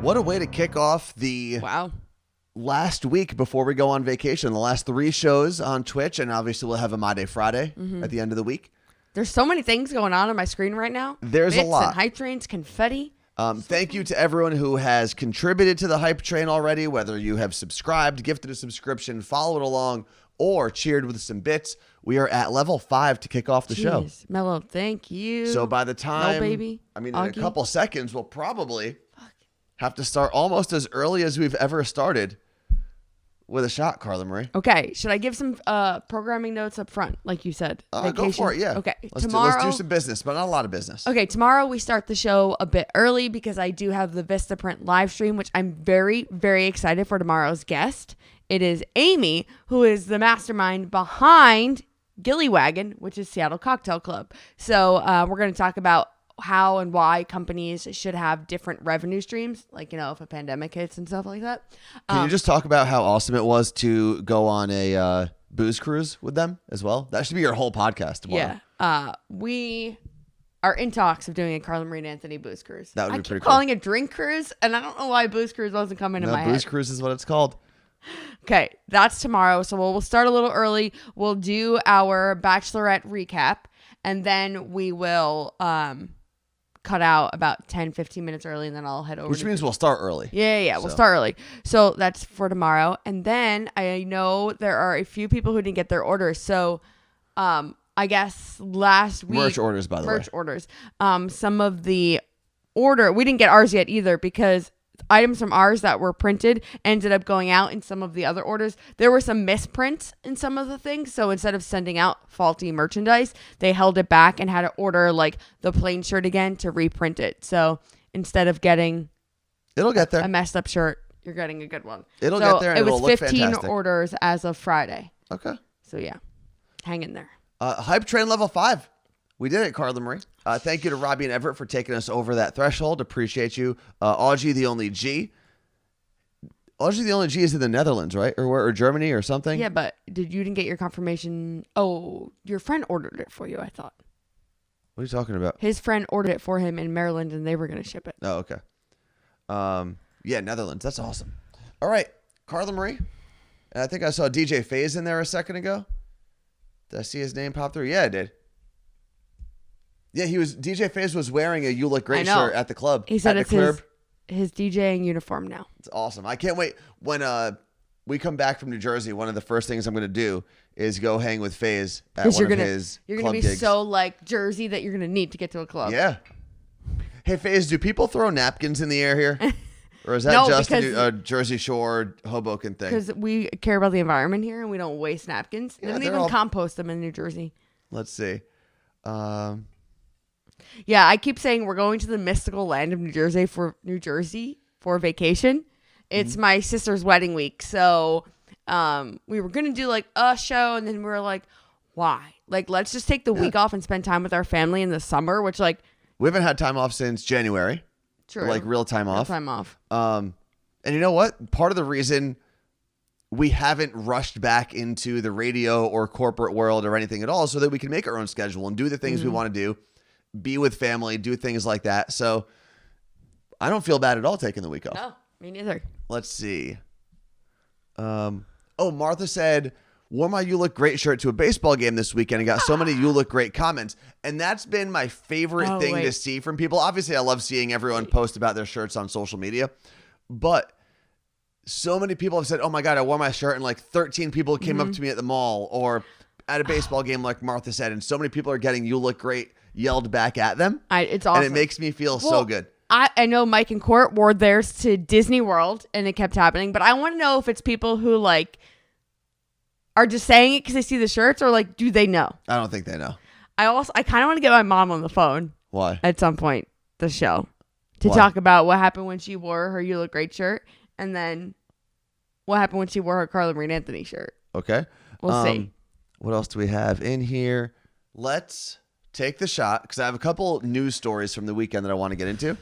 What a way to kick off the last week before we go on vacation. The last 3 shows on Twitch, and obviously we'll have a My Day Friday at the end of the week. There's so many things going on my screen right now. There's Bits a lot. And hype trains, confetti. Thank you to everyone who has contributed to the hype train already, whether you have subscribed, gifted a subscription, followed along, or cheered with some bits. We are at level 5 to kick off the show. Mellow, thank you. So by the time, baby. in Augie. a couple seconds, we'll probably have to start almost as early as we've ever started with a shot, Carla Marie. Okay, should I give some programming notes up front, like you said? Go for it, yeah. Okay, let's do some business, but not a lot of business. Okay, tomorrow we start the show a bit early because I do have the Vistaprint live stream, which I'm very, very excited for tomorrow's guest. It is Amy, who is the mastermind behind Gilly Wagon, which is Seattle Cocktail Club. So we're going to talk about how and why companies should have different revenue streams, like, if a pandemic hits and stuff like that. Can you just talk about how awesome it was to go on a booze cruise with them as well? That should be your whole podcast tomorrow. Yeah. We are in talks of doing a Carla Marie Anthony booze cruise. That would be I pretty keep cool. calling it drink cruise, and I don't know why booze cruise wasn't coming in my head. Booze cruise is what it's called. Okay, that's tomorrow. So we'll start a little early. We'll do our Bachelorette recap, and then we will cut out about 10, 15 minutes early, and then I'll head over. Which means we'll start early. Yeah. We'll start early. So that's for tomorrow. And then I know there are a few people who didn't get their orders. So I guess last week. Merch orders, by the way. Merch orders. Some of the we didn't get ours yet either because items from ours that were printed ended up going out in some of the other orders. There were some misprints in some of the things. So instead of sending out faulty merchandise, they held it back and had to order like the plain shirt again to reprint it. So instead of getting it'll get there a messed up shirt, you're getting a good one. It'll get there and it was it'll look 15 fantastic. orders as of Friday. Okay. So yeah, hang in there. Hype train level 5. We did it, Carla Marie. Thank you to Robbie and Everett for taking us over that threshold. Appreciate you. Augie the Only G. Augie the Only G is in the Netherlands, right? Or Germany or something? Yeah, but you didn't get your confirmation? Oh, your friend ordered it for you, I thought. What are you talking about? His friend ordered it for him in Maryland, and they were going to ship it. Oh, okay. Yeah, Netherlands. That's awesome. All right, Carla Marie. And I think I saw DJ FaZe in there a second ago. Did I see his name pop through? Yeah, I did. Yeah, DJ FaZe was wearing a You Look Great shirt at the club. He said it's his DJing uniform now. It's awesome. I can't wait. When we come back from New Jersey, one of the first things I'm going to do is go hang with FaZe at one of his club gigs. You're going to be so like Jersey that you're going to need to get to a club. Yeah. Hey, FaZe, do people throw napkins in the air here? Or is that just a Jersey Shore Hoboken thing? Because we care about the environment here and we don't waste napkins. They don't even compost them in New Jersey. Let's see. Yeah, I keep saying we're going to the mystical land of New Jersey for vacation. It's my sister's wedding week. So we were going to do like a show and then we were like, why? Like, let's just take the week off and spend time with our family in the summer, which like. We haven't had time off since January. True. Like real time off. Real time off. And you know what? Part of the reason we haven't rushed back into the radio or corporate world or anything at all is so that we can make our own schedule and do the things we want to do, be with family, do things like that. So I don't feel bad at all taking the week off. No, me neither. Let's see. Martha said, wore my You Look Great shirt to a baseball game this weekend and got so many You Look Great comments. And that's been my favorite thing to see from people. Obviously, I love seeing everyone post about their shirts on social media. But so many people have said, oh my God, I wore my shirt and like 13 people came up to me at the mall or at a baseball game like Martha said. And so many people are getting You Look Great yelled back at them. It's awesome. And it makes me feel so good. I know Mike and Court wore theirs to Disney World and it kept happening. But I want to know if it's people who like are just saying it because they see the shirts or like, do they know? I don't think they know. I kind of want to get my mom on the phone. Why? At some point, the show. To talk about what happened when she wore her You Look Great shirt. And then what happened when she wore her Carla Marie Anthony shirt. Okay. We'll see. What else do we have in here? Let's take the shot because I have a couple news stories from the weekend that I want to get into. Okay.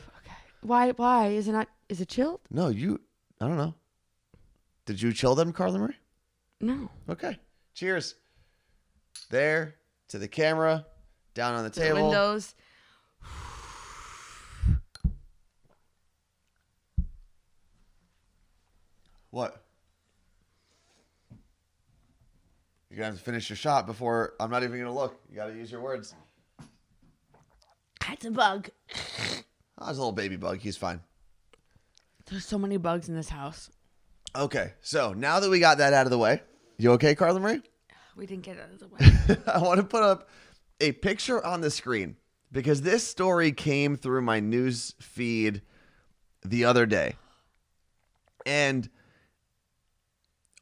Why? Is it chilled? No, I don't know. Did you chill them, Carla Marie? No. Okay. Cheers. There to the camera, down on the table. The windows. What? You're going to have to finish your shot before... I'm not even going to look. You got to use your words. That's a bug. Oh, it's a little baby bug. He's fine. There's so many bugs in this house. Okay, so now that we got that out of the way, you okay, Carla Marie? We didn't get it out of the way. I want to put up a picture on the screen because this story came through my news feed the other day. And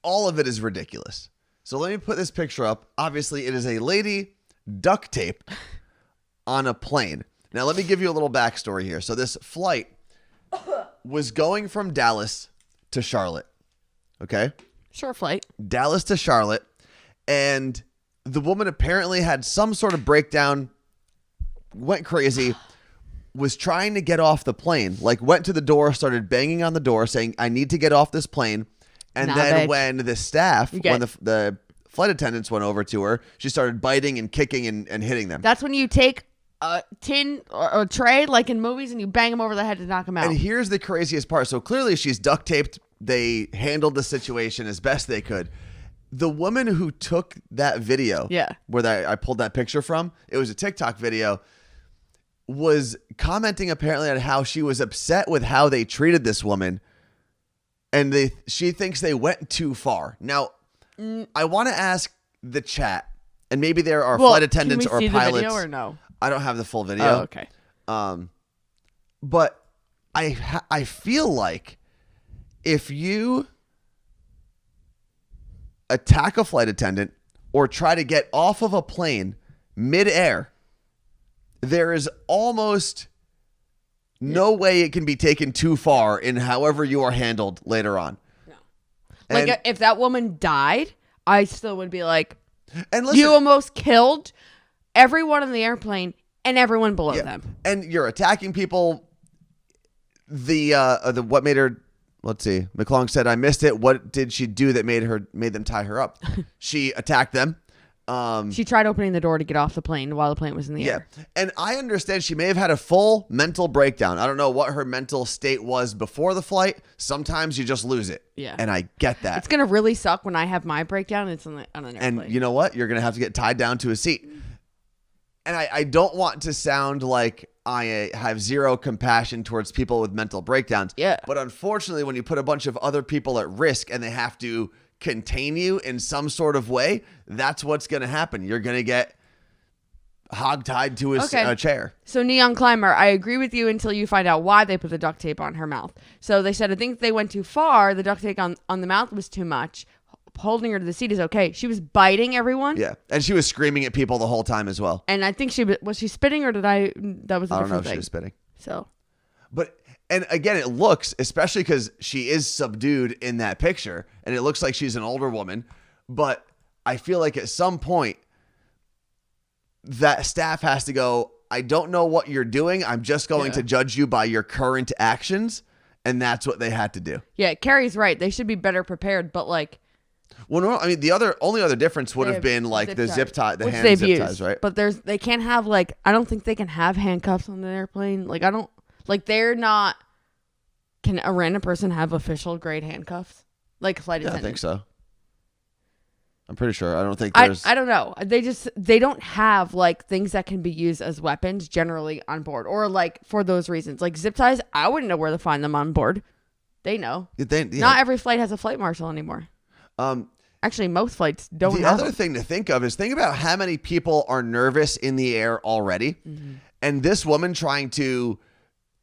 all of it is ridiculous. So let me put this picture up. Obviously, it is a lady duct taped on a plane. Now, let me give you a little backstory here. So this flight was going from Dallas to Charlotte. Okay? Short flight. Dallas to Charlotte. And the woman apparently had some sort of breakdown, went crazy, was trying to get off the plane. Like, went to the door, started banging on the door, saying, I need to get off this plane. And then when the staff, when the flight attendants went over to her, she started biting and kicking and hitting them. That's when you take a tin or a tray, like in movies, and you bang them over the head to knock them out. And here's the craziest part. So clearly she's duct taped. They handled the situation as best they could. The woman who took that video, where I pulled that picture from, it was a TikTok video, was commenting apparently on how she was upset with how they treated this woman. And she thinks they went too far. Now, I want to ask the chat, and maybe there are flight attendants or pilots. The video or no? I don't have the full video. Oh, okay. But I feel like if you attack a flight attendant or try to get off of a plane midair, there is almost no way it can be taken too far in however you are handled later on. No. Like, if that woman died, I still would be like, and listen, you almost killed everyone in the airplane and everyone below them. And you're attacking people. The what made her... Let's see. McClung said, I missed it. What did she do that made them tie her up? She attacked them. She tried opening the door to get off the plane while the plane was in the air. And I understand she may have had a full mental breakdown. I don't know what her mental state was before the flight. Sometimes you just lose it. Yeah. And I get that. It's going to really suck when I have my breakdown and it's on an airplane. And you know what? You're going to have to get tied down to a seat. And I don't want to sound like I have zero compassion towards people with mental breakdowns. Yeah. But unfortunately, when you put a bunch of other people at risk and they have to contain you in some sort of way, that's what's going to happen. You're going to get hogtied to a chair. So Neon Climber, I agree with you until you find out why they put the duct tape on her mouth. So they said, I think they went too far. The duct tape on the mouth was too much. Holding her to the seat is okay. She was biting everyone. Yeah. And she was screaming at people the whole time as well. And I think was she spitting or that was a different thing? I don't know if she was spitting. So. But, and again, it looks, especially because she is subdued in that picture, and it looks like she's an older woman, but I feel like at some point that staff has to go, I don't know what you're doing. I'm just going to judge you by your current actions. And that's what they had to do. Yeah, Carrie's right. They should be better prepared, but like. Well, no, I mean, the only other difference would have been like the zip tie, the hand zip ties, right? But they can't have I don't think they can have handcuffs on the airplane. Can a random person have official grade handcuffs? Like a flight attendant? I think so. I'm pretty sure. I don't think there's... I don't know. They don't have things that can be used as weapons generally on board or for those reasons. Like zip ties, I wouldn't know where to find them on board. They know. Not every flight has a flight marshal anymore. Actually, most flights don't have The other thing to think of is think about how many people are nervous in the air already. Mm-hmm. And this woman trying to,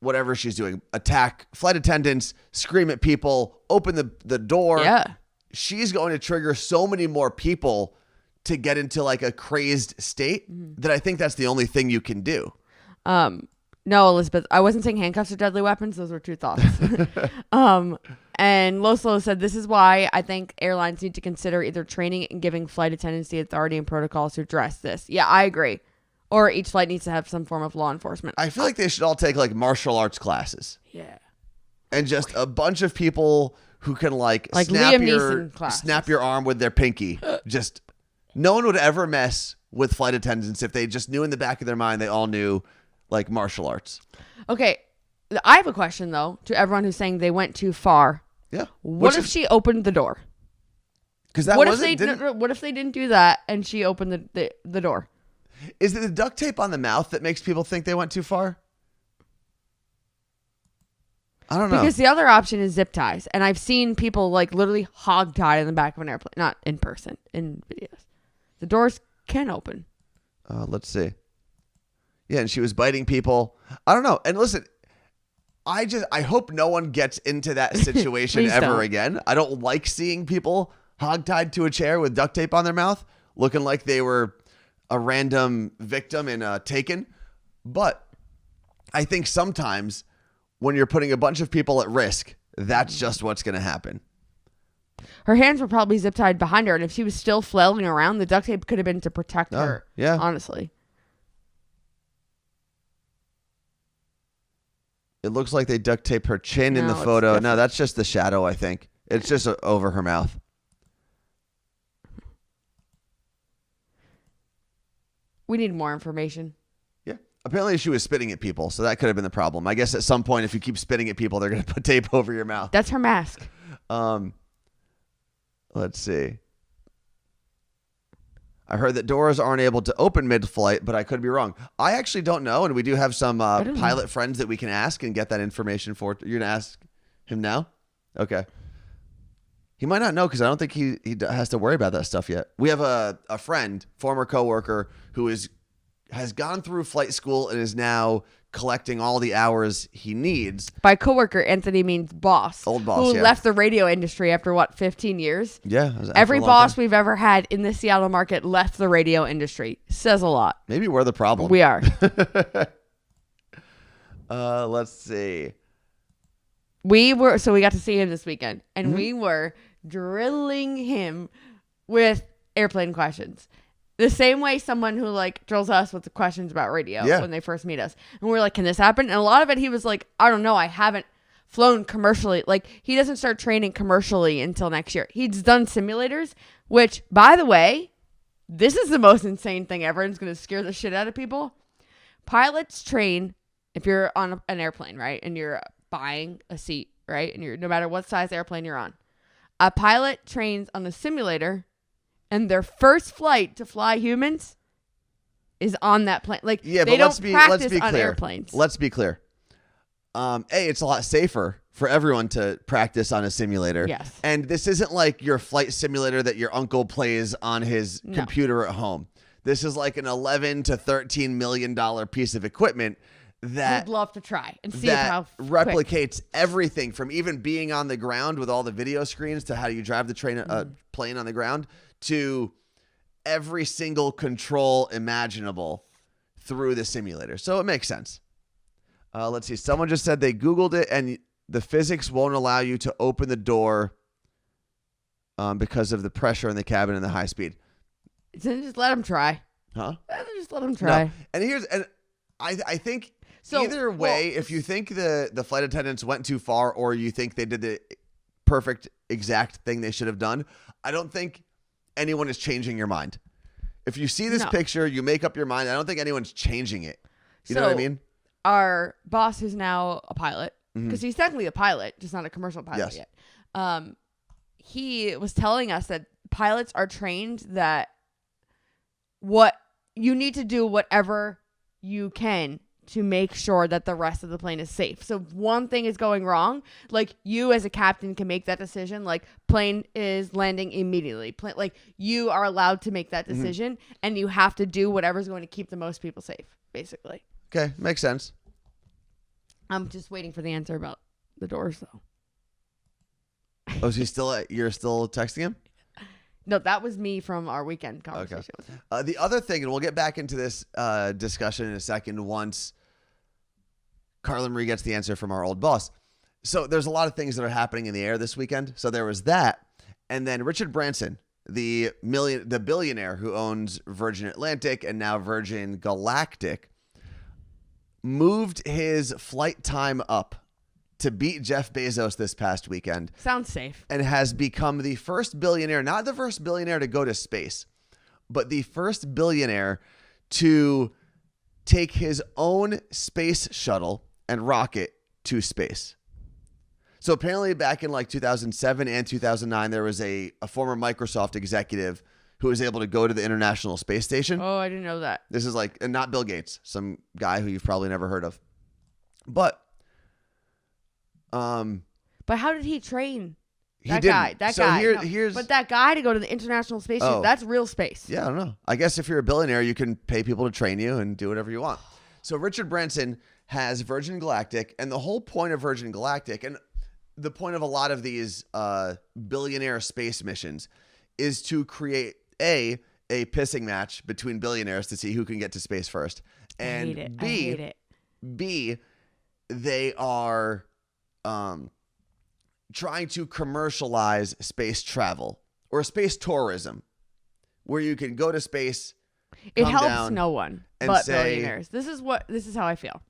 whatever she's doing, attack flight attendants, scream at people, open the door. Yeah. She's going to trigger so many more people to get into a crazed state that I think that's the only thing you can do. No, Elizabeth, I wasn't saying handcuffs are deadly weapons. Those were two thoughts. And Loslo said, this is why I think airlines need to consider either training and giving flight attendants the authority and protocols to address this. Yeah, I agree. Or each flight needs to have some form of law enforcement. I feel like they should all take martial arts classes. Yeah. And just a bunch of people who can snap your arm with their pinky. Just no one would ever mess with flight attendants if they just knew in the back of their mind they all knew martial arts. Okay. I have a question though to everyone who's saying they went too far Yeah. What if she opened the door? Because that what wasn't. What if they didn't do that and she opened the door? Is it the duct tape on the mouth that makes people think they went too far? I don't know. Because the other option is zip ties. And I've seen people like literally hog tied in the back of an airplane. Not in person, in videos. The doors can open. Let's see. Yeah, and she was biting people. I don't know. And listen, I hope no one gets into that situation ever again. I don't like seeing people hogtied to a chair with duct tape on their mouth, looking like they were a random victim in Taken. But I think sometimes when you're putting a bunch of people at risk, that's just what's going to happen. Her hands were probably zip tied behind her, and if she was still flailing around, the duct tape could have been to protect her. Yeah. Honestly. It looks like they duct tape her chin in the No, photo. No, that's just the shadow, I think. It's just over her mouth. We need more information. Yeah. Apparently she was spitting at people, so that could have been the problem. I guess at some point, if you keep spitting at people, they're going to put tape over your mouth. That's her mask. Let's see. I heard that doors aren't able to open mid-flight, but I could be wrong. I actually don't know, and we do have some pilot friends that we can ask and get that information for. You're going to ask him now? Okay. He might not know because I don't think he has to worry about that stuff yet. We have a friend, former coworker, who has gone through flight school and is now collecting all the hours he needs. By coworker, Anthony means boss. Old boss, who left the radio industry after, 15 years? Yeah. Every boss we've ever had in the Seattle market left the radio industry. Says a lot. Maybe we're the problem. We are. Let's see. We got to see him this weekend, and we were drilling him with airplane questions. The same way someone who drills us with the questions about radio when they first meet us. And we're like, can this happen? And a lot of it, he was like, I don't know. I haven't flown commercially. He doesn't start training commercially until next year. He's done simulators, which, by the way, this is the most insane thing ever. And it's going to scare the shit out of people. Pilots train, if you're on an airplane, right? And you're buying a seat, right? And you're no matter what size airplane you're on. A pilot trains on a simulator. And their first flight to fly humans is on that plane. They don't practice on airplanes. Let's be clear. It's a lot safer for everyone to practice on a simulator. Yes. And this isn't like your flight simulator that your uncle plays on his computer at home. This is like an $11 to $13 million piece of equipment that I'd love to try and see how replicates everything from even being on the ground with all the video screens to how you drive the plane on the ground to every single control imaginable through the simulator. So it makes sense. Let's see. Someone just said they Googled it and the physics won't allow you to open the door because of the pressure in the cabin and the high speed. Just let them try. Huh? Just let them try. No. And I think either way, if you think the flight attendants went too far or you think they did the perfect exact thing they should have done, I don't think anyone is changing your mind. If you see this picture, you make up your mind. I don't think anyone's changing it. You know what I mean? Our boss, who's now a pilot, because he's technically a pilot, just not a commercial pilot yet. He was telling us that pilots are trained that what you need to do whatever you can to make sure that the rest of the plane is safe. So if one thing is going wrong, you as a captain can make that decision. Plane is landing immediately. You are allowed to make that decision, and you have to do whatever's going to keep the most people safe, basically. Okay, makes sense. I'm just waiting for the answer about the doors, though. Oh, is he still? You're still texting him? No, that was me from our weekend conversation with him. The other thing, and we'll get back into this discussion in a second once Carla Marie gets the answer from our old boss. So there's a lot of things that are happening in the air this weekend. So there was that. And then Richard Branson, the billionaire who owns Virgin Atlantic and now Virgin Galactic, moved his flight time up to beat Jeff Bezos this past weekend. Sounds safe. And has become the first billionaire, not the first billionaire to go to space, but the first billionaire to take his own space shuttle and rocket to space. So apparently back in like 2007 and 2009, there was a former Microsoft executive who was able to go to the International Space Station. Oh, I didn't know that. This is like, and not Bill Gates, some guy who you've probably never heard of. But how did he train? That guy. Here's but that guy to go to the International Space Station, that's real space. Yeah, I don't know. I guess if you're a billionaire, you can pay people to train you and do whatever you want. So Richard Branson has Virgin Galactic, and the whole point of Virgin Galactic, and the point of a lot of these billionaire space missions, is to create a pissing match between billionaires to see who can get to space first. And I hate it. B, they are trying to commercialize space travel or space tourism, where you can go to space. It helps no one but billionaires. This is how I feel.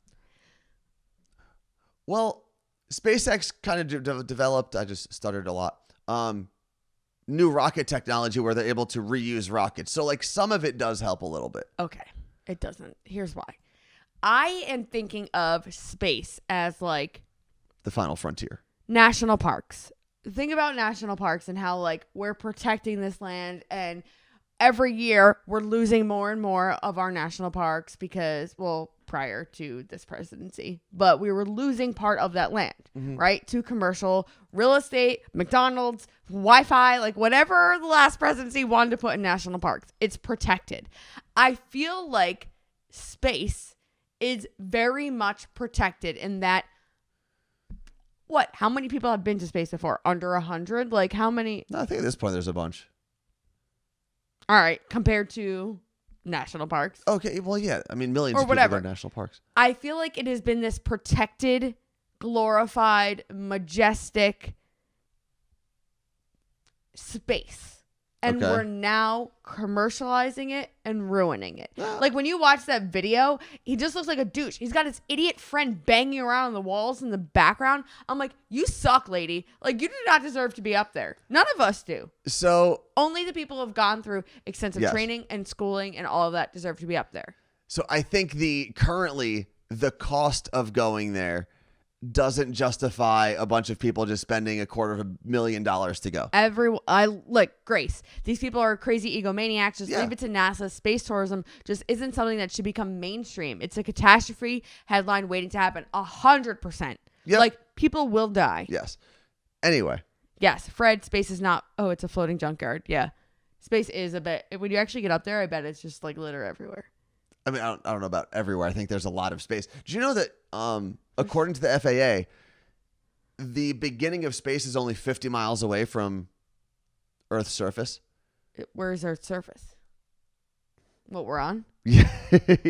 Well, SpaceX kind of developed, I just stuttered a lot, new rocket technology where they're able to reuse rockets. So like some of it does help a little bit. Okay. It doesn't. Here's why. I am thinking of space as like the final frontier. National parks. Think about national parks and how like we're protecting this land, and every year we're losing more and more of our national parks because, well, prior to this presidency, but we were losing part of that land, right? To commercial real estate, McDonald's, Wi-Fi, like whatever the last presidency wanted to put in national parks, it's protected. I feel like space is very much protected in that. What? How many people have been to space before? Under 100? Like how many? No, I think at this point there's a bunch. All right, compared to national parks. Okay, well, yeah. I mean, millions or of people whatever. go to national parks. I feel like it has been this protected, glorified, majestic space. And we're now commercializing it and ruining it. Like when you watch that video, he just looks like a douche. He's got his idiot friend banging around on the walls in the background. I'm like, you suck, lady. Like you do not deserve to be up there. None of us do. So only the people who have gone through extensive training and schooling and all of that deserve to be up there. So I think currently the cost of going there doesn't justify a bunch of people just spending $250,000 to go. Grace. These people are crazy egomaniacs. Just leave it to NASA. Space tourism just isn't something that should become mainstream. It's a catastrophe headline waiting to happen. 100%. Yep. Like people will die. Yes. Anyway. Yes, Fred. Space is not. Oh, it's a floating junkyard. Yeah, space is a bit. When you actually get up there, I bet it's just like litter everywhere. I mean, I don't know about everywhere. I think there's a lot of space. Do you know that according to the FAA, the beginning of space is only 50 miles away from Earth's surface? Where is Earth's surface? What we're on? Yeah.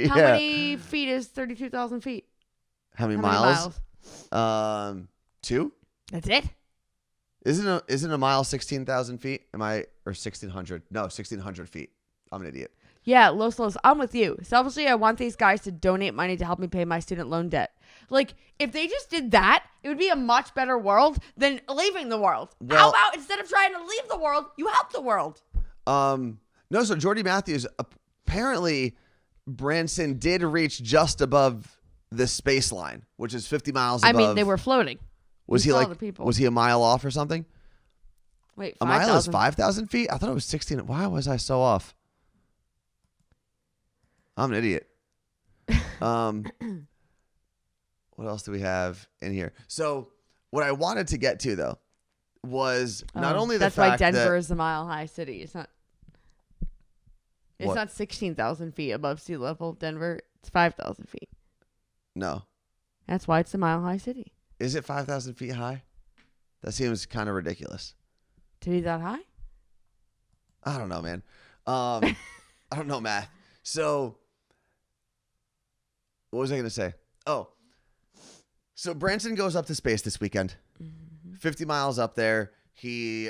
How many feet is 32,000 feet? How many miles? 2? That's it? Isn't a mile 16,000 feet? Or 1,600? No, 1,600 feet. I'm an idiot. Yeah, Los, I'm with you. Selfishly, I want these guys to donate money to help me pay my student loan debt. Like, if they just did that, it would be a much better world than leaving the world. Well, how about instead of trying to leave the world, you help the world? No, so Jordy Matthews, apparently Branson did reach just above the space line, which is 50 miles above. I mean, they were floating. Was he a mile off or something? Wait, 5, a mile is 5,000 feet? I thought it was 16. Why was I so off? I'm an idiot. What else do we have in here? So what I wanted to get to, though, was not only the fact that... That's why Denver is a mile-high city. It's not 16,000 feet above sea level. Denver, it's 5,000 feet. No. That's why it's a mile-high city. Is it 5,000 feet high? That seems kind of ridiculous. To be that high? I don't know, man. I don't know math. So... what was I going to say? Oh, so Branson goes up to space this weekend, 50 miles up there. He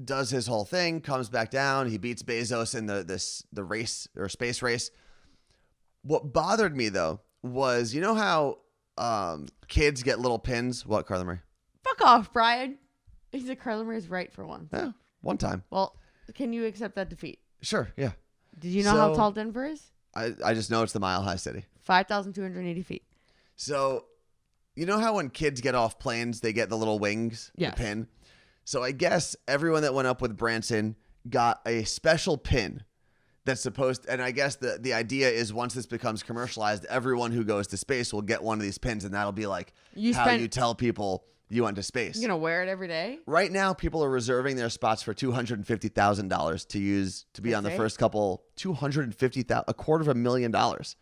does his whole thing, comes back down. He beats Bezos in the race or space race. What bothered me though was, you know how kids get little pins? What, Carla Marie? Fuck off, Brian. He said Carla Marie's right for once. Yeah, one time. Well, can you accept that defeat? Sure, yeah. Did you know how tall Denver is? I just know it's the mile-high city. 5,280 feet. So, You know how when kids get off planes, they get the little wings, yes. the pin? So I guess everyone that went up with Branson got a special pin that's supposed to, and I guess the idea is once this becomes commercialized, everyone who goes to space will get one of these pins, and that'll be like you tell people you went to space. You're going to wear it every day? Right now, people are reserving their spots for $250,000 to be on the first couple. $250,000, $250,000.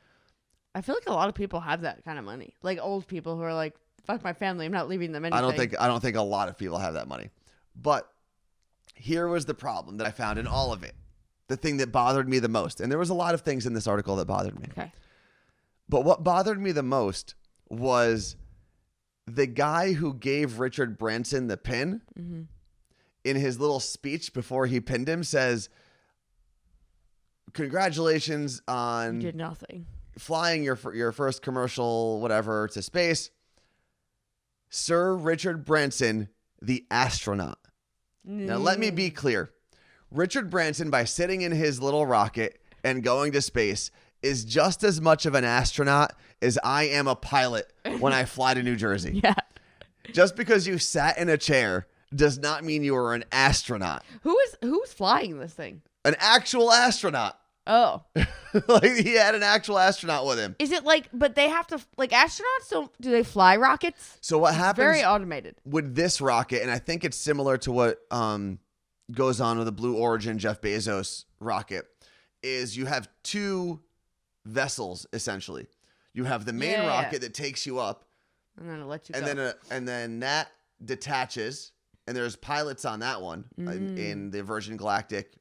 I feel like a lot of people have that kind of money. Like old people who are like, fuck my family, I'm not leaving them anything. I don't think a lot of people have that money. But here was the problem that I found in all of it. The thing that bothered me the most. And there was a lot of things in this article that bothered me. Okay. But what bothered me the most was the guy who gave Richard Branson the pin in his little speech before he pinned him says, congratulations on you did nothing. Flying your first commercial, whatever, to space. Sir Richard Branson, the astronaut. Now, let me be clear. Richard Branson, by sitting in his little rocket and going to space, is just as much of an astronaut as I am a pilot when I fly to New Jersey. Yeah. Just because you sat in a chair does not mean you are an astronaut. Who's flying this thing? An actual astronaut. Oh. Like he had an actual astronaut with him. Is it like, but they have to, like astronauts do they fly rockets? So what happens? Very automated. With this rocket, and I think it's similar to what goes on with the Blue Origin Jeff Bezos rocket, is you have two vessels essentially. You have the main rocket that takes you up, and then it lets you go. And then that detaches, and there's pilots on that one in the Virgin Galactic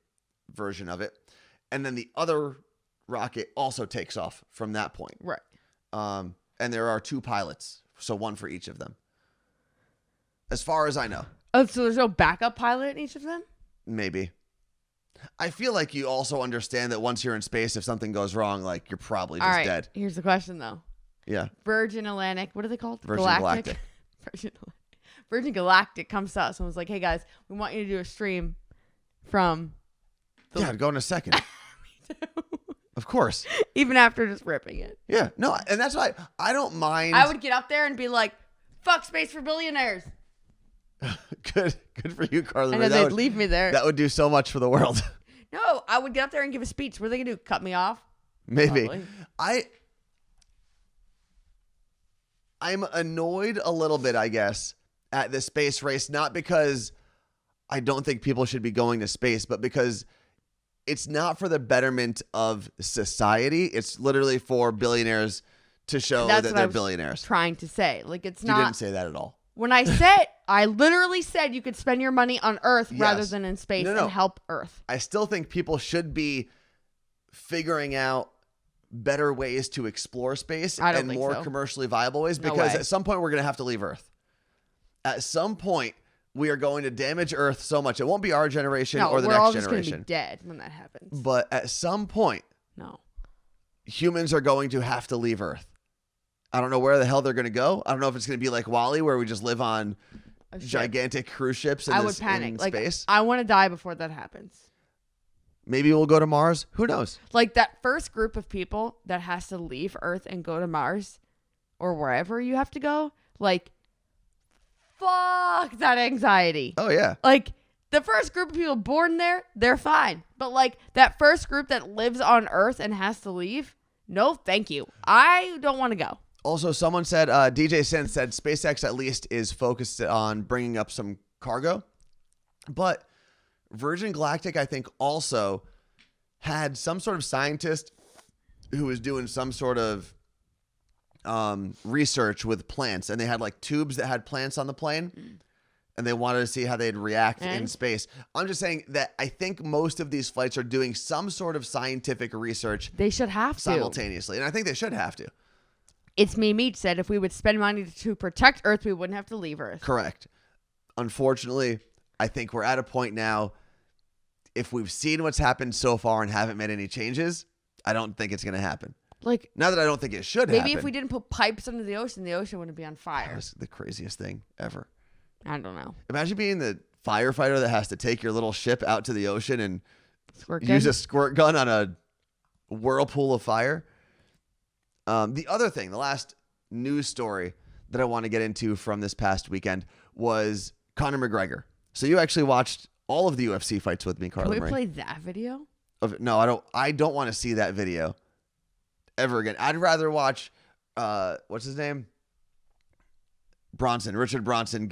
version of it. And then the other rocket also takes off from that point. Right. And there are two pilots, so one for each of them. As far as I know. Oh, so there's no backup pilot in each of them? Maybe. I feel like you also understand that once you're in space, if something goes wrong, like you're probably just dead. Here's the question, though. Yeah. Virgin Atlantic. What are they called? Virgin Galactic. Virgin Galactic comes to us and was like, hey, guys, we want you to do a stream from... Yeah, I'd go in a second. Of course. Even after just ripping it. Yeah. No, and that's why I don't mind. I would get up there and be like, fuck space for billionaires. Good for you, Carla. And then they'd leave me there. That would do so much for the world. No, I would get up there and give a speech. What are they going to do? Cut me off? Maybe. Probably. I'm annoyed a little bit, I guess, at the space race, not because I don't think people should be going to space, but because it's not for the betterment of society. It's literally for billionaires to show that they're billionaires. Trying to say, like, it's not. You didn't say that at all. When I literally said you could spend your money on Earth rather than in space and help Earth. I still think people should be figuring out better ways to explore space and more commercially viable ways, because at some point we're going to have to leave Earth. At some point, we are going to damage Earth so much. It won't be our generation or the next generation. We're all just going to be dead when that happens. But at some point, humans are going to have to leave Earth. I don't know where the hell they're going to go. I don't know if it's going to be like WALL-E, where we just live on gigantic cruise ships in would panic. In space. I want to die before that happens. Maybe we'll go to Mars. Who knows? Like that first group of people that has to leave Earth and go to Mars or wherever you have to go, like, fuck that anxiety. Oh, yeah. Like, the first group of people born there, they're fine. But, like, that first group that lives on Earth and has to leave, no, thank you. I don't want to go. Also, someone said, DJ Sin said, SpaceX at least is focused on bringing up some cargo. But Virgin Galactic, I think, also had some sort of scientist who was doing some sort of research with plants, and they had like tubes that had plants on the plane, and they wanted to see how they'd react in space. I'm just saying that I think most of these flights are doing some sort of scientific research. They should have simultaneously, and I think they should have to. It's Me Meat said if we would spend money to protect Earth, we wouldn't have to leave Earth. Correct. Unfortunately, I think we're at a point now, if we've seen what's happened so far and haven't made any changes, I don't think it's going to happen. Like, now that I don't think it should happen. Maybe if we didn't put pipes under the ocean wouldn't be on fire. That was the craziest thing ever. I don't know. Imagine being the firefighter that has to take your little ship out to the ocean and use a squirt gun on a whirlpool of fire. The other thing, the last news story that I want to get into from this past weekend was Conor McGregor. So you actually watched all of the UFC fights with me, Carla Marie. Can we play that video? No, I don't want to see that video ever again. I'd rather watch, what's his name? Richard Branson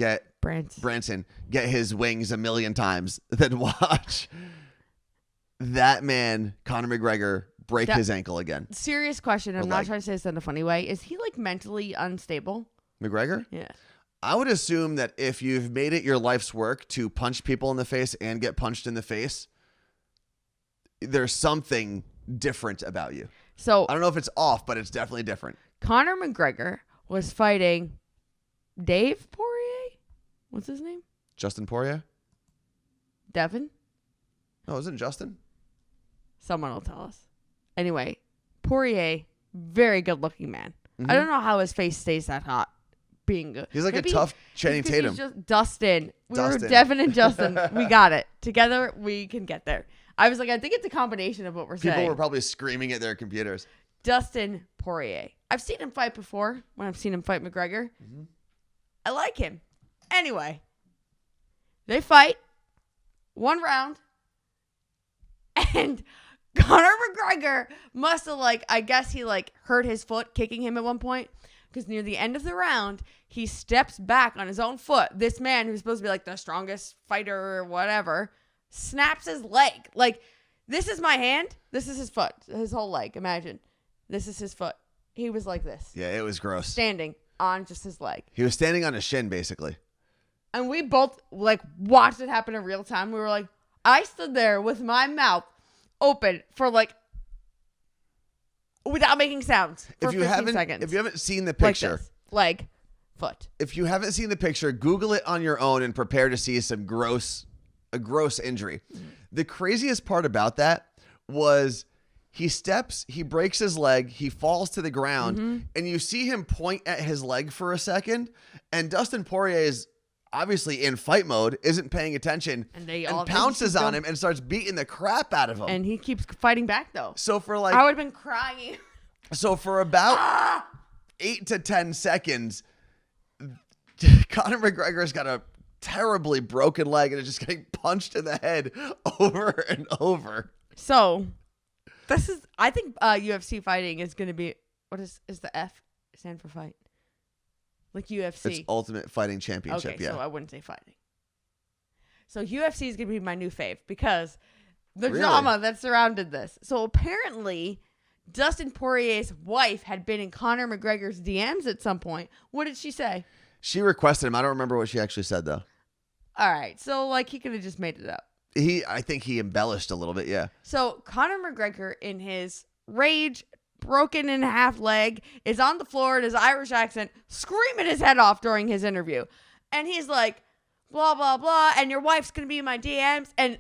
Branson get his wings a million times than watch that man, Conor McGregor, break his ankle again. Serious question. I'm not trying to say this in a funny way. Is he like mentally unstable? McGregor? Yeah. I would assume that if you've made it your life's work to punch people in the face and get punched in the face, there's something different about you. So I don't know if it's off, but it's definitely different. Conor McGregor was fighting Dave Poirier. What's his name? Justin Poirier? Devin? No, isn't it Justin? Someone will tell us. Anyway, Poirier, very good looking man. Mm-hmm. I don't know how his face stays that hot being good. He's like a tough Channing Tatum. He's just Dustin. We were Devin and Justin. We got it. Together, we can get there. I was like, I think it's a combination of what we're saying. People were probably screaming at their computers. Dustin Poirier. I've seen him fight before when I've seen him fight McGregor. Mm-hmm. I like him. Anyway, they fight one round, and Conor McGregor must have I guess he hurt his foot kicking him at one point, because near the end of the round, he steps back on his own foot. This man who's supposed to be the strongest fighter or whatever, snaps his leg. This is my hand. This is his foot. His whole leg. Imagine. This is his foot. He was like this. Yeah, it was gross. Standing on just his leg. He was standing on his shin, basically. And we both watched it happen in real time. We were I stood there with my mouth open for without making sounds for 15 seconds. If you haven't seen the picture, leg, foot. If you haven't seen the picture, Google it on your own and prepare to see a gross injury. Mm-hmm. The craziest part about that was he breaks his leg, he falls to the ground, mm-hmm. and you see him point at his leg for a second, and Dustin Poirier is obviously in fight mode, isn't paying attention, and pounces on him and starts beating the crap out of him. And he keeps fighting back, though. So for I would have been crying. So for about 8 to 10 seconds, Conor McGregor's got a terribly broken leg and is just getting punched in the head over and over. So I think UFC fighting is going to be, what is the F stand for fight? UFC. It's Ultimate Fighting Championship, okay, yeah. So I wouldn't say fighting. So UFC is going to be my new fave because the drama that surrounded this. So apparently, Dustin Poirier's wife had been in Conor McGregor's DMs at some point. What did she say? She requested him. I don't remember what she actually said, though. All right. So, he could have just made it up. I think he embellished a little bit, yeah. So, Conor McGregor, in his rage, broken in half leg, is on the floor in his Irish accent, screaming his head off during his interview. And he's like, blah, blah, blah, and your wife's going to be in my DMs. And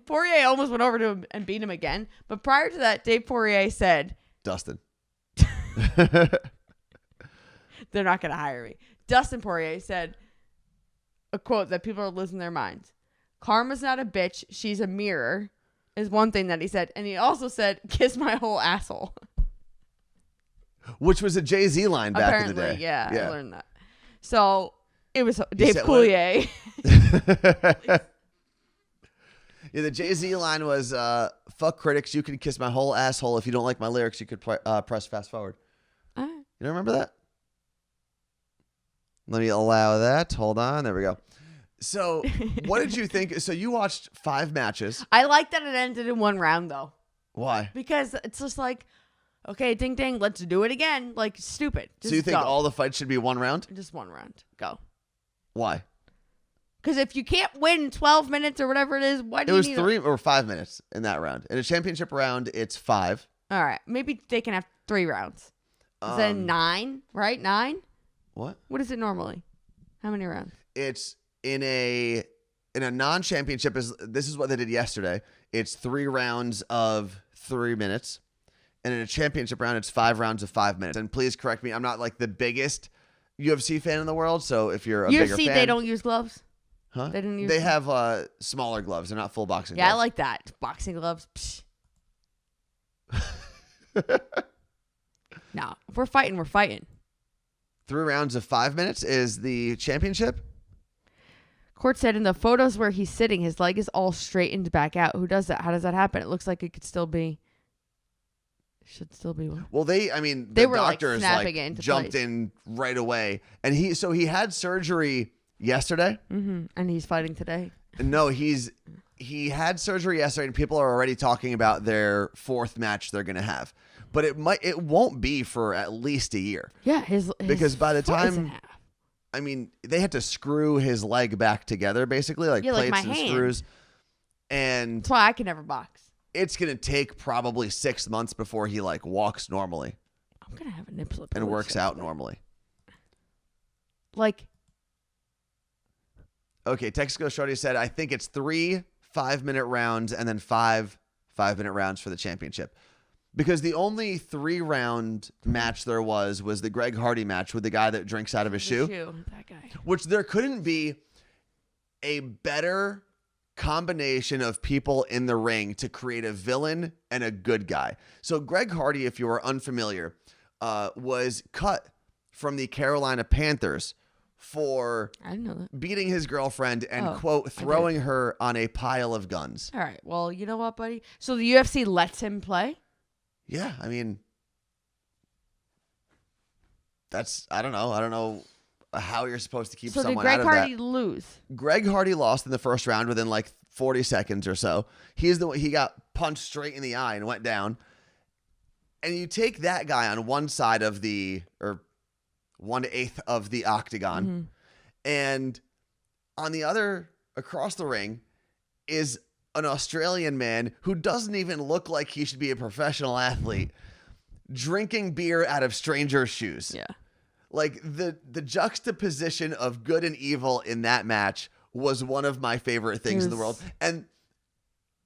Poirier almost went over to him and beat him again. But prior to that, Dave Poirier said, Dustin. They're not going to hire me. Dustin Poirier said a quote that people are losing their minds. Karma's not a bitch. She's a mirror is one thing that he said. And he also said, kiss my whole asshole. Which was a Jay-Z line back in the day. Yeah, I learned that. So it was Dave Coulier. Yeah, the Jay-Z line was, fuck critics, you can kiss my whole asshole. If you don't like my lyrics, you could press fast forward. You don't remember that? Let me allow that. Hold on. There we go. So what did you think? So you watched 5 matches. I like that it ended in 1 round, though. Why? Because it's just okay, ding, ding, let's do it again. Stupid. Just so you think all the fights should be 1 round? Just 1 round. Go. Why? Because if you can't win 12 minutes or whatever it is, why do you need... It was 3 or 5 minutes in that round. In a championship round, it's 5. All right. Maybe they can have 3 rounds. Is that 9, right? 9? What? What is it normally? How many rounds? It's in a non-championship. This is what they did yesterday. It's 3 rounds of 3 minutes. And in a championship round, it's 5 rounds of 5 minutes. And please correct me. I'm not the biggest UFC fan in the world. So if you're a bigger fan. UFC, they don't use gloves? Huh? They have smaller gloves. They're not full boxing gloves. Yeah, I like that. Boxing gloves. No, if we're fighting, we're fighting. 3 rounds of 5 minutes is the championship. Court said in the photos where he's sitting, his leg is all straightened back out. Who does that? How does that happen? It looks like it could still be. Should still be one. Well, the were doctors jumped in right away, and he had surgery yesterday. Mm-hmm. And he's fighting today. No, he had surgery yesterday, and people are already talking about their 4th match they're gonna have, but it won't be for at least a year. Yeah, because by the foot is in time, half. I mean, they had to screw his leg back together, basically, like plates like my and hand. screws, and That's why I can never box. it's gonna take probably 6 months before he like walks normally I'm gonna have a nip slip and works out normally. Like, okay, Texaco Shorty said, I think it's 3 5-minute rounds and then 5 5-minute rounds for the championship. Because the only 3-round match there was the Greg Hardy match with the guy that drinks out of his shoe. That guy. Which there couldn't be a better combination of people in the ring to create a villain and a good guy. So Greg Hardy, if you are unfamiliar, was cut from the Carolina Panthers for I didn't know that. beating his girlfriend and, quote, throwing her on a pile of guns. All right. Well, you know what, buddy? So the UFC lets him play? Yeah, I mean, I don't know how you're supposed to keep someone out of that. So did Greg Hardy lose? Greg Hardy lost in the first round within like 40 seconds or so. He got punched straight in the eye and went down. And you take that guy on one side of 1/8 of the octagon, Mm-hmm. and on the other, across the ring, is an Australian man who doesn't even look like he should be a professional athlete, drinking beer out of strangers' shoes. Yeah. Like the juxtaposition of good and evil in that match was one of my favorite things in the world. And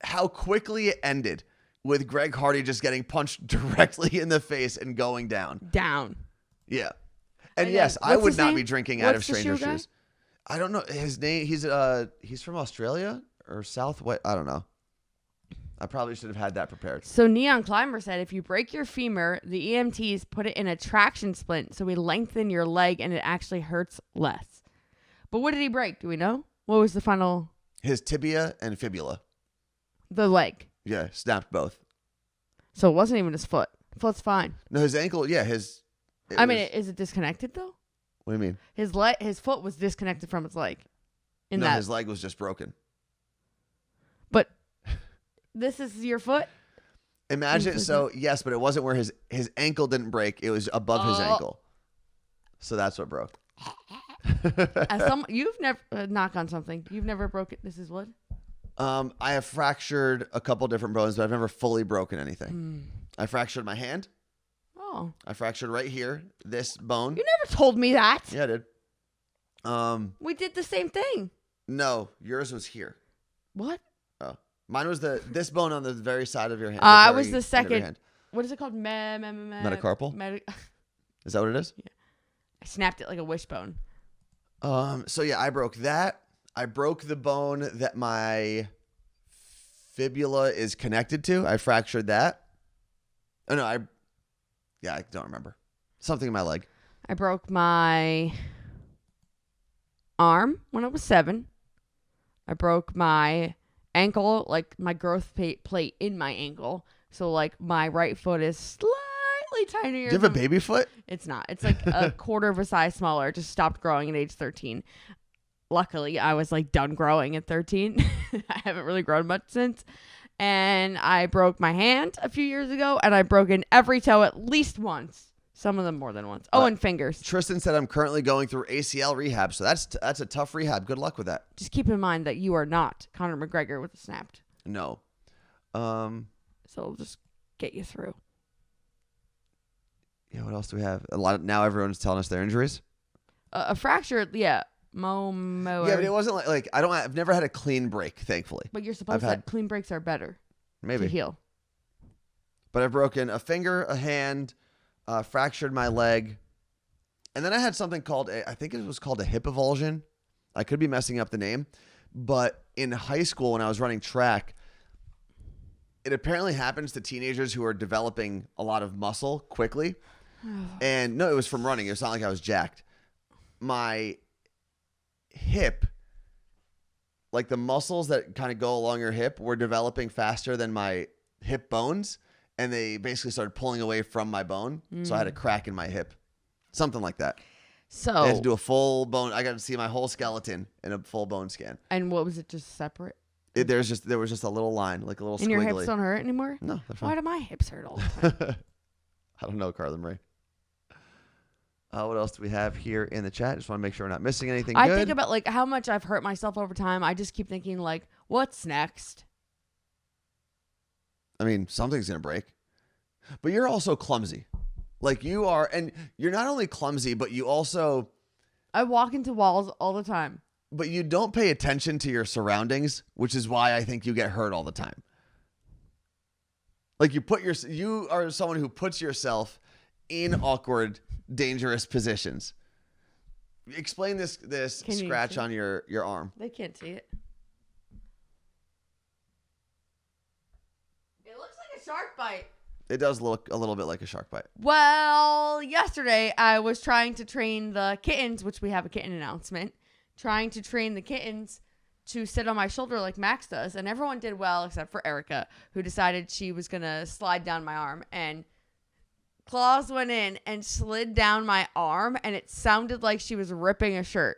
how quickly it ended with Greg Hardy just getting punched directly in the face and going down. Yeah. And yes, I would not be drinking out of strangers' shoes. I don't know his name. He's from Australia or Southwest. I don't know. I probably should have had that prepared. So Neon Climber said, if you break your femur, the EMTs put it in a traction splint, so we lengthen your leg and it actually hurts less. But what did he break? Do we know? What was the final? His tibia and fibula. The leg. Yeah, snapped both. So it wasn't even his foot. Foot's fine. No, his ankle. Yeah, is it disconnected though? What do you mean? His foot was disconnected from his leg. His leg was just broken. But this is your foot? Imagine, so yes, but it wasn't where his ankle didn't break. It was above his ankle. So that's what broke. You've never, knock on something. You've never broken, this is wood? I have fractured a couple different bones, but I've never fully broken anything. I fractured my hand. Oh. I fractured right here, this bone. You never told me that. Yeah, I did. We did the same thing. No, yours was here. What? Oh, mine was this bone on the very side of your hand. I was the second. What is it called? Metacarpal? Is that what it is? Yeah. I snapped it like a wishbone. So yeah, I broke that. I broke the bone that my fibula is connected to. I fractured that. Oh no, I don't remember. Something in my leg. I broke my arm when I was 7. I broke my ankle, like my growth plate in my ankle. So like my right foot is slightly tinier. Do you have a baby foot? It's not. It's like a quarter of a size smaller. It just stopped growing at age 13. Luckily, I was like done growing at 13. I haven't really grown much since. And I broke my hand a few years ago, and I've broken every toe at least once. Some of them more than once. Oh, and fingers. Tristan said I'm currently going through ACL rehab, so that's a tough rehab. Good luck with that. Just keep in mind that you are not Conor McGregor with a snapped. No. So it'll just get you through. Yeah, what else do we have? Now everyone's telling us their injuries. A fracture, yeah. Yeah, but it wasn't like I've never had a clean break, thankfully. But you're supposed to. Clean breaks are better. Maybe. To heal. But I've broken a finger, a hand, fractured my leg, and then I had something called I think it was called a hip avulsion. I could be messing up the name, but in high school when I was running track, it apparently happens to teenagers who are developing a lot of muscle quickly. And no, it was from running. It's not like I was jacked. My hip, like the muscles that kind of go along your hip, were developing faster than my hip bones. And they basically started pulling away from my bone. So I had a crack in my hip. Something like that. So I had to do a full bone. I got to see my whole skeleton in a full bone scan. And what was it? Just separate? There was just a little line, like a little squiggly. And your hips don't hurt anymore? No, they're fine. Why do my hips hurt all the time? I don't know, Carla Marie. What else do we have here in the chat? Just want to make sure we're not missing anything I good. think about like how much I've hurt myself over time. I just keep thinking like, what's next? I mean, something's going to break. But you're also clumsy. Like you are, and you're not only clumsy, but you also... I walk into walls all the time. But you don't pay attention to your surroundings, which is why I think you get hurt all the time. Like you are someone who puts yourself in awkward, dangerous positions. Explain this scratch on your arm. They can't see it. It looks like a shark bite. It does look a little bit like a shark bite. Well, yesterday I was trying to train the kittens, which we have a kitten announcement, trying to train the kittens to sit on my shoulder like Max does. And everyone did well except for Erica, who decided she was going to slide down my arm. And claws went in and slid down my arm, and it sounded like she was ripping a shirt.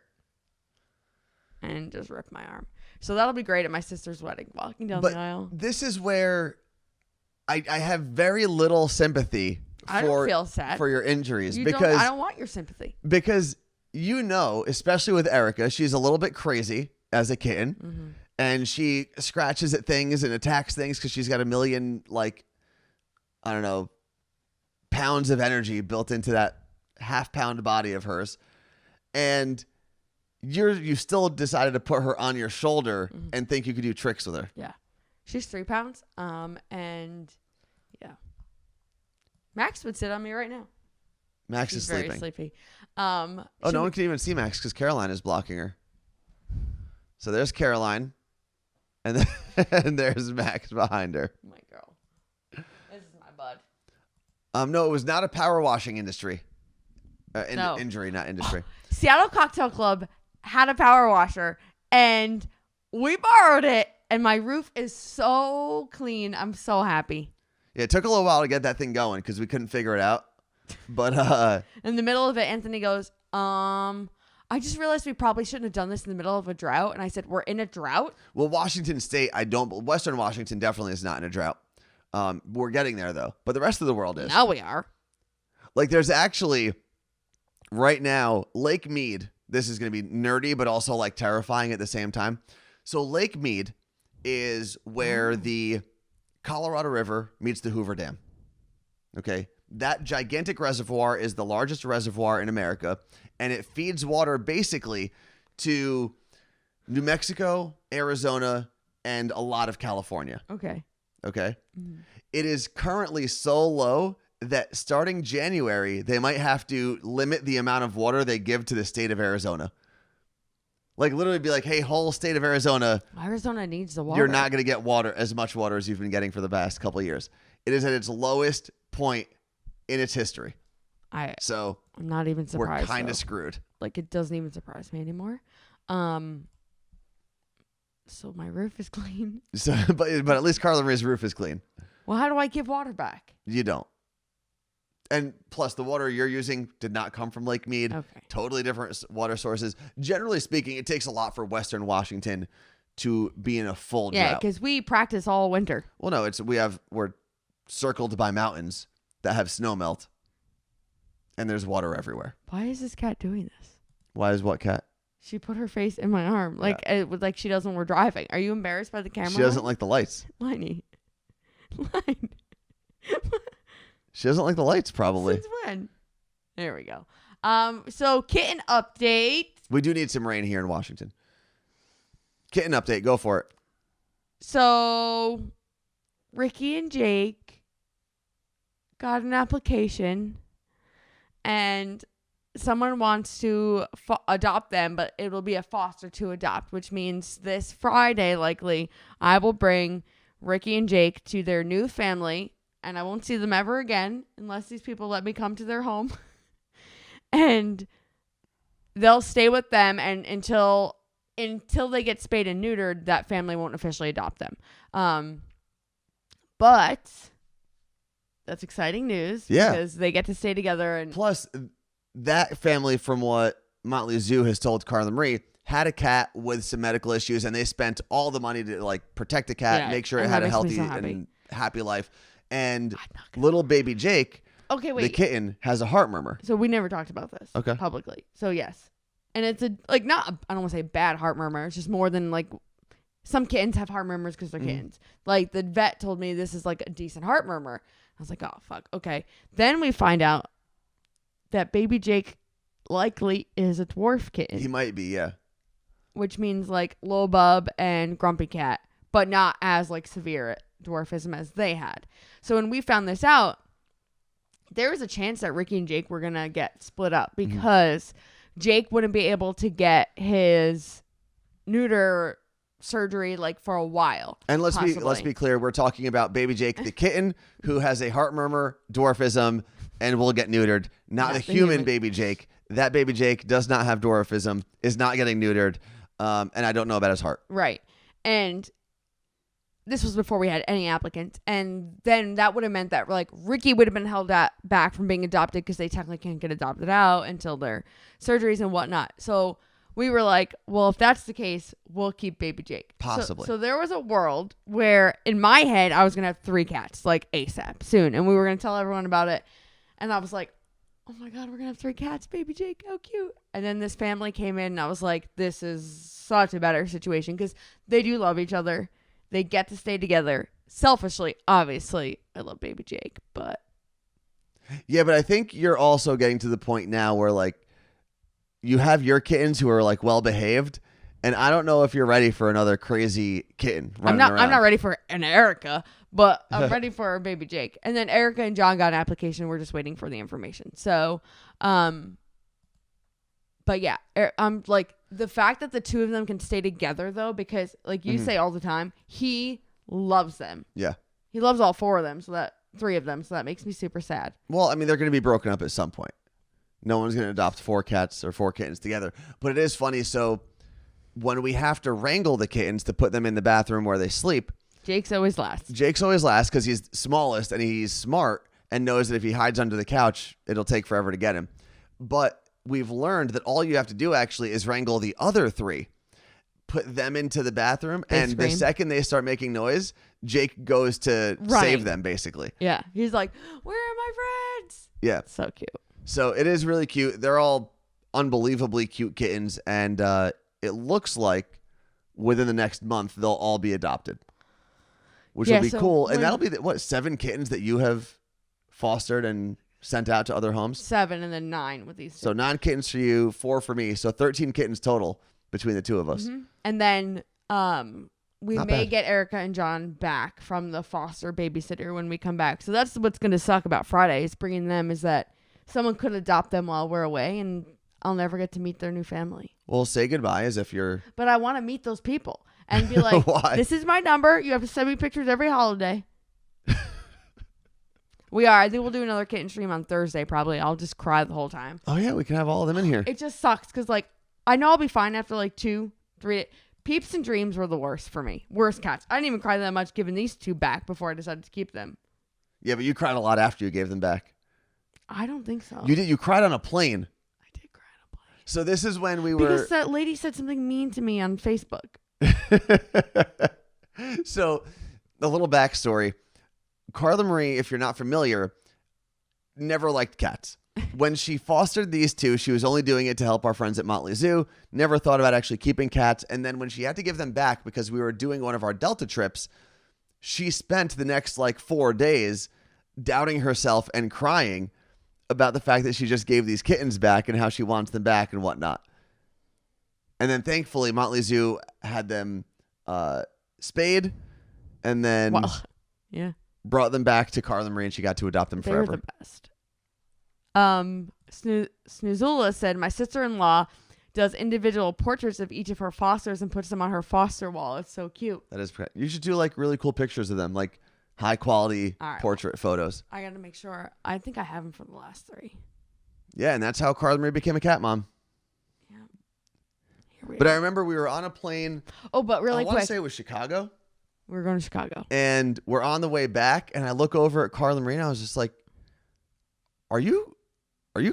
And just ripped my arm. So that'll be great at my sister's wedding, walking down the aisle. This is where I have very little sympathy I don't feel sad for your injuries. I don't want your sympathy. Because especially with Erica, she's a little bit crazy as a kitten. Mm-hmm. And she scratches at things and attacks things because she's got a million, pounds of energy built into that half-pound body of hers. And you still decided to put her on your shoulder and think you could do tricks with her. Yeah. She's 3 pounds. And yeah. Max would sit on me right now. Max is sleeping. Very sleepy. No one can even see Max because Caroline is blocking her. So there's Caroline. And then there's Max behind her. My girl. This is my bud. No, it was not a power washing industry. No. Injury, not industry. Seattle Cocktail Club had a power washer, and we borrowed it, and my roof is so clean. I'm so happy. Yeah, it took a little while to get that thing going because we couldn't figure it out. But in the middle of it, Anthony goes, I just realized we probably shouldn't have done this in the middle of a drought. And I said, we're in a drought? Well, Washington State, Western Washington definitely is not in a drought. We're getting there, though. But the rest of the world is. Now we are. Like, there's actually, right now, Lake Mead. This is going to be nerdy, but also, terrifying at the same time. So, Lake Mead is where the Colorado River meets the Hoover Dam. Okay? That gigantic reservoir is the largest reservoir in America, and it feeds water basically to New Mexico, Arizona, and a lot of California. Okay. Mm-hmm. It is currently so low that starting January, they might have to limit the amount of water they give to the state of Arizona. Literally be like, hey, whole state of Arizona. Arizona needs the water. You're not going to get as much water as you've been getting for the past couple of years. It is at its lowest point in its history. I'm not even We're surprised. kind of screwed. It doesn't even surprise me anymore. So my roof is clean. So, but at least Carla Marie's roof is clean. Well, how do I give water back? You don't. And plus, the water you're using did not come from Lake Mead. Okay. Totally different water sources. Generally speaking, it takes a lot for Western Washington to be in a full drought. Yeah, because we practice all winter. Well, no, we're circled by mountains that have snow melt, and there's water everywhere. Why is this cat doing this? Why is what cat? She put her face in my arm, it was like she does when we're driving. Are you embarrassed by the camera? She doesn't like the lights. Line. She doesn't like the lights, probably. Since when? There we go. So kitten update. We do need some rain here in Washington. Kitten update. Go for it. So Ricky and Jake got an application, and someone wants to adopt them, but it will be a foster to adopt, which means this Friday, likely, I will bring Ricky and Jake to their new family and I won't see them ever again unless these people let me come to their home. And they'll stay with them and until they get spayed and neutered, that family won't officially adopt them. But that's exciting news because they get to stay together. And plus, that family, from what Motley Zoo has told Carla Marie, had a cat with some medical issues, and they spent all the money to like protect the cat, make sure it had a healthy and happy life. And little baby Jake, the kitten, has a heart murmur. So we never talked about this publicly. So yes. And it's I don't want to say bad heart murmur. It's just more than like some kittens have heart murmurs because they're kittens. Like the vet told me this is like a decent heart murmur. I was like, oh, fuck. Okay. Then we find out that baby Jake likely is a dwarf kitten. He might be, yeah. Which means like low bub and grumpy cat, but not as like severe dwarfism as they had. So when we found this out, there was a chance that Ricky and Jake were going to get split up because Jake wouldn't be able to get his neuter surgery like for a while. And let's be clear, we're talking about baby Jake the kitten who has a heart murmur, dwarfism, and will get neutered. Not the human baby Jake. That baby Jake does not have dwarfism, is not getting neutered, and I don't know about his heart. Right. And this was before we had any applicants, and then that would have meant that like Ricky would have been held back from being adopted because they technically can't get adopted out until their surgeries and whatnot. So we were like, well, if that's the case, we'll keep baby Jake. Possibly. So there was a world where in my head, I was going to have 3 cats like ASAP soon. And we were going to tell everyone about it. And I was like, oh my God, we're going to have 3 cats, baby Jake. How cute. And then this family came in and I was like, this is such a better situation because they do love each other. They get to stay together. Selfishly, obviously, I love baby Jake, but. Yeah, but I think you're also getting to the point now where like, you have your kittens who are like well behaved, and I don't know if you're ready for another crazy kitten running around. I'm not ready for an Erica, but I'm ready for baby Jake. And then Erica and John got an application. We're just waiting for the information. So, but yeah, I'm like the fact that the 2 of them can stay together though, because like you say all the time, he loves them. Yeah, he loves all 4 of them. So that 3 of them. So that makes me super sad. Well, I mean, they're going to be broken up at some point. No one's going to adopt 4 cats or 4 kittens together. But it is funny. So when we have to wrangle the kittens to put them in the bathroom where they sleep, Jake's always last because he's smallest and he's smart and knows that if he hides under the couch, it'll take forever to get him. But we've learned that all you have to do actually is wrangle the other 3, put them into the bathroom, and the second they start making noise, Jake goes to save them, basically. Yeah. He's like, where are my friends? Yeah. So cute. So it is really cute. They're all unbelievably cute kittens, and it looks like within the next month they'll all be adopted, which will be cool. And that'll be 7 kittens that you have fostered and sent out to other homes? 7 and then 9 with these 2. So 9 kittens for you, 4 for me. So 13 kittens total between the 2 of us. Mm-hmm. And then we may get Erica and John back from the foster babysitter when we come back. So that's what's going to suck about Fridays, bringing them, is that someone could adopt them while we're away, and I'll never get to meet their new family. Well, say goodbye as if you're... But I want to meet those people and be like, why? This is my number. You have to send me pictures every holiday. We are. I think we'll do another kitten stream on Thursday, probably. I'll just cry the whole time. Oh, yeah. We can have all of them in here. It just sucks because, like, I know I'll be fine after, like, 2, 3 days. Peeps and Dreams were the worst for me. Worst cats. I didn't even cry that much giving these 2 back before I decided to keep them. Yeah, but you cried a lot after you gave them back. I don't think so. You did. You cried on a plane. I did cry on a plane. So this is when we were... Because that lady said something mean to me on Facebook. So, a little backstory. Carla Marie, if you're not familiar, never liked cats. When she fostered these 2, she was only doing it to help our friends at Motley Zoo. Never thought about actually keeping cats. And then when she had to give them back because we were doing one of our Delta trips, she spent the next, 4 days doubting herself and crying about the fact that she just gave these kittens back and how she wants them back and whatnot. And then thankfully Motley Zoo had them spayed and then brought them back to Carla Marie, and she got to adopt them forever. They're the best. Snoozula said, my sister-in-law does individual portraits of each of her fosters and puts them on her foster wall. It's so cute. That is, you should do really cool pictures of them. high quality All right, portrait photos. I got to make sure. I think I have them for the last 3. Yeah, and that's how Carla Marie became a cat mom. Yeah. Here we But are. I remember we were on a plane. Oh, but really I want quick. to say it was Chicago. We're going to Chicago. And we're on the way back, and I look over at Carla Marie, and I was just like, Are you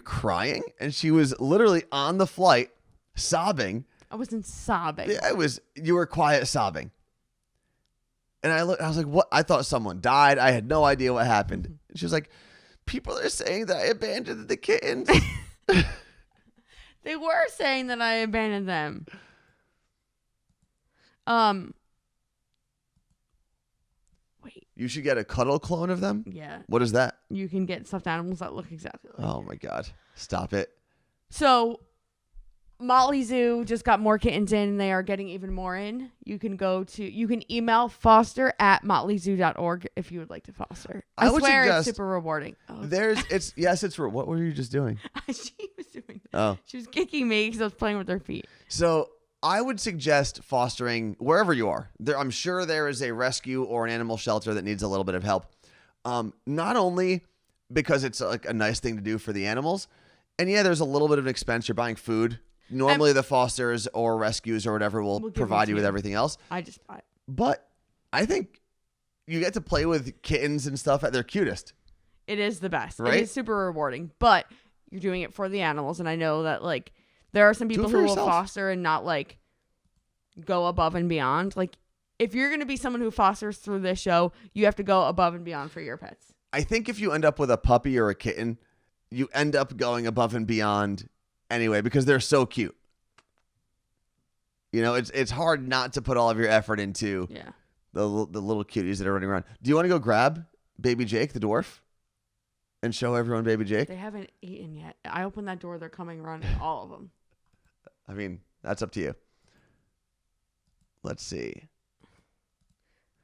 crying? And she was literally on the flight sobbing. I wasn't sobbing. Yeah, you were quiet sobbing. And I was like, what? I thought someone died. I had no idea what happened. And she was like, people are saying that I abandoned the kittens. They were saying that I abandoned them. Wait. You should get a cuddle clone of them? Yeah. What is that? You can get stuffed animals that look exactly like Oh my God. Stop it. So Motley Zoo just got more kittens in, and they are getting even more in. You can email foster@motleyzoo.org if you would like to foster. I would swear suggest it's super rewarding. Oh. What were you just doing? She was doing that. Oh. She was kicking me because I was playing with her feet. So I would suggest fostering wherever you are. I'm sure there is a rescue or an animal shelter that needs a little bit of help. Not only because it's like a nice thing to do for the animals, and yeah, there's a little bit of an expense. You're buying food. Normally the fosters or rescues or whatever will provide you with everything else. I just buy it. But I think you get to play with kittens and stuff at their cutest. It is the best. Right? It is super rewarding, but you're doing it for the animals, and I know that like there are some people who will foster and not like go above and beyond. Like if you're going to be someone who fosters through this show, you have to go above and beyond for your pets. I think if you end up with a puppy or a kitten, you end up going above and beyond anyway because they're so cute. You know, it's hard not to put all of your effort into the little cuties that are running around. Do you want to go grab baby Jake, the dwarf, and show everyone baby Jake? They haven't eaten yet. I opened that door. They're coming running, all of them. I mean, that's up to you. Let's see.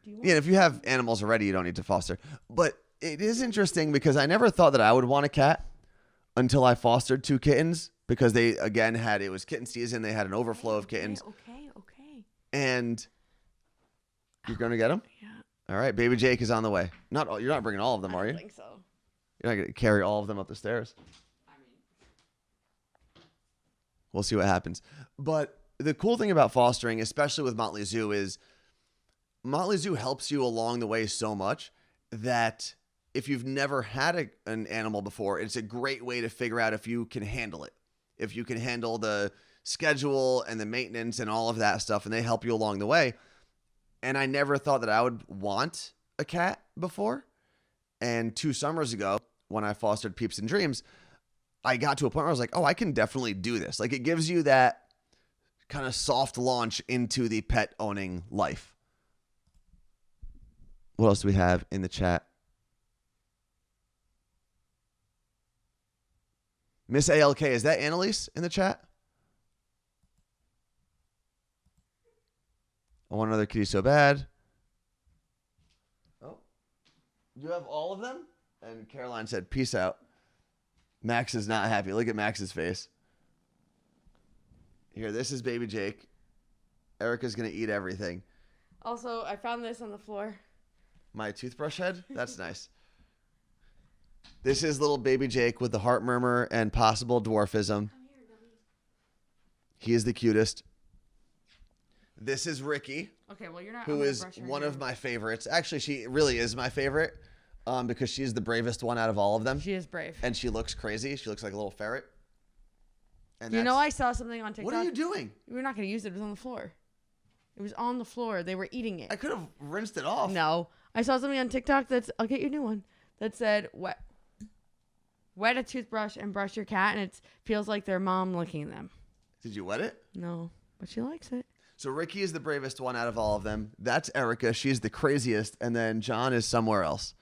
Yeah, if you have animals already, you don't need to foster. But it is interesting because I never thought that I would want a cat until I fostered 2 kittens because they, again, it was kitten season. They had an overflow of kittens. Okay. And you're going to get them? Yeah. All right. Baby Jake is on the way. You're not bringing all of them, are you? I don't think so. You're not going to carry all of them up the stairs. We'll see what happens. But the cool thing about fostering, especially with Motley Zoo, is Motley Zoo helps you along the way so much that if you've never had an animal before, it's a great way to figure out if you can handle it. If you can handle the schedule and the maintenance and all of that stuff, and they help you along the way. And I never thought that I would want a cat before. And 2 summers ago, when I fostered Peeps and Dreams, I got to a point where I was like, oh, I can definitely do this. Like, it gives you that kind of soft launch into the pet owning life. What else do we have in the chat? Miss ALK, is that Annalise in the chat? I want another kitty so bad. Oh, you have all of them? And Caroline said, peace out. Max is not happy. Look at Max's face. Here, this is baby Jake. Erica's going to eat everything. Also, I found this on the floor. My toothbrush head? That's nice. This is little baby Jake with the heart murmur and possible dwarfism. He is the cutest. This is Ricky. Okay, well, you're not. Who is one of my favorites. Actually, she really is my favorite because she's the bravest one out of all of them. She is brave. And she looks crazy. She looks like a little ferret. And you know, I saw something on TikTok. What are you doing? We're not going to use it. It was on the floor. It was on the floor. They were eating it. I could have rinsed it off. No. I saw something on TikTok I'll get you a new one, that said, wet a toothbrush and brush your cat, and it feels like their mom licking them. Did you wet it? No, but she likes it. So Ricky is the bravest one out of all of them. That's Erica. She's the craziest. And then John is somewhere else.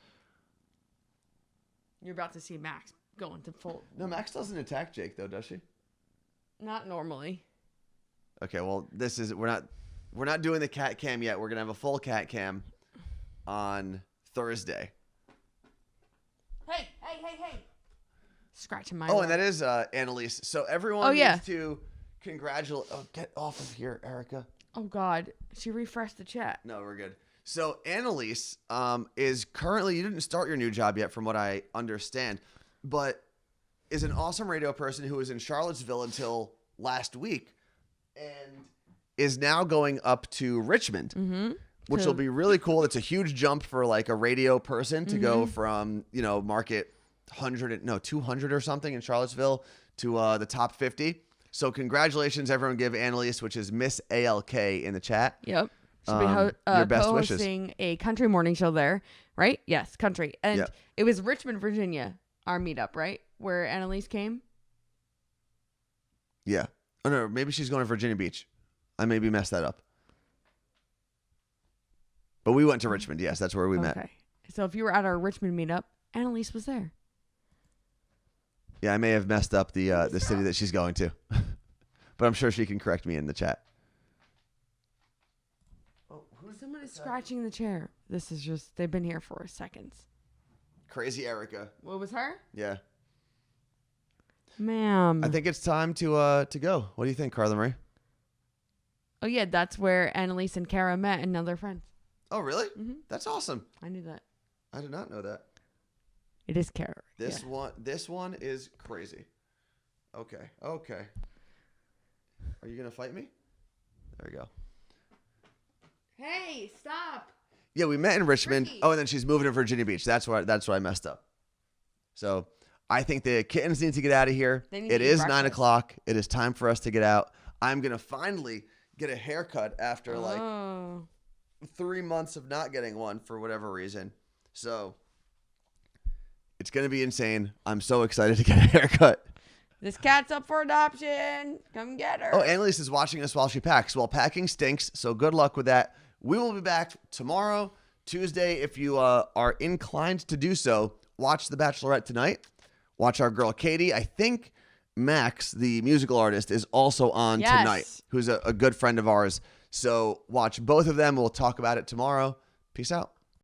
You're about to see Max go into full. No, Max doesn't attack Jake, though, does she? Not normally. Okay, well, we're not doing the cat cam yet. We're going to have a full cat cam on Thursday. Hey. Scratching my and that is Annalise. So everyone needs to congratulate. Oh, get off of here, Erica. Oh, God. She refreshed the chat. No, we're good. So Annalise is currently, you didn't start your new job yet from what I understand, but is an awesome radio person who was in Charlottesville until last week and is now going up to Richmond, which will be really cool. It's a huge jump for like a radio person to go from, market 200 or something in Charlottesville to the top 50. So congratulations, everyone. Give Annalise, which is Miss ALK in the chat. Yep. She'll be your best co-hosting a country morning show there, right? Yes, country. And it was Richmond, Virginia, our meetup, right? Where Annalise came? Yeah. Oh, no, maybe she's going to Virginia Beach. I maybe messed that up. But we went to Richmond. Yes, that's where we met. Okay. So if you were at our Richmond meetup, Annalise was there. Yeah, I may have messed up the city that she's going to. But I'm sure she can correct me in the chat. Someone is scratching the chair. This is just, they've been here for seconds. Crazy Erica. What was her? Yeah. Ma'am. I think it's time to go. What do you think, Carla Marie? Oh, yeah, that's where Annalise and Kara met and now they're friends. Oh, really? That's awesome. I knew that. I did not know that. It is Kara. This one is crazy. Okay. Are you going to fight me? There you go. Hey, stop. Yeah, we met in Richmond. Ricky. Oh, and then she's moving to Virginia Beach. That's where I messed up. So I think the kittens need to get out of here. It is 9 o'clock. It is time for us to get out. I'm going to finally get a haircut after 3 months of not getting one for whatever reason. So it's going to be insane. I'm so excited to get a haircut. This cat's up for adoption. Come get her. Oh, Annalise is watching us while she packs. Well, packing stinks, so good luck with that. We will be back tomorrow, Tuesday. If you are inclined to do so, watch The Bachelorette tonight. Watch our girl Katie. I think Max, the musical artist, is also on tonight, who's a good friend of ours. So watch both of them. We'll talk about it tomorrow. Peace out.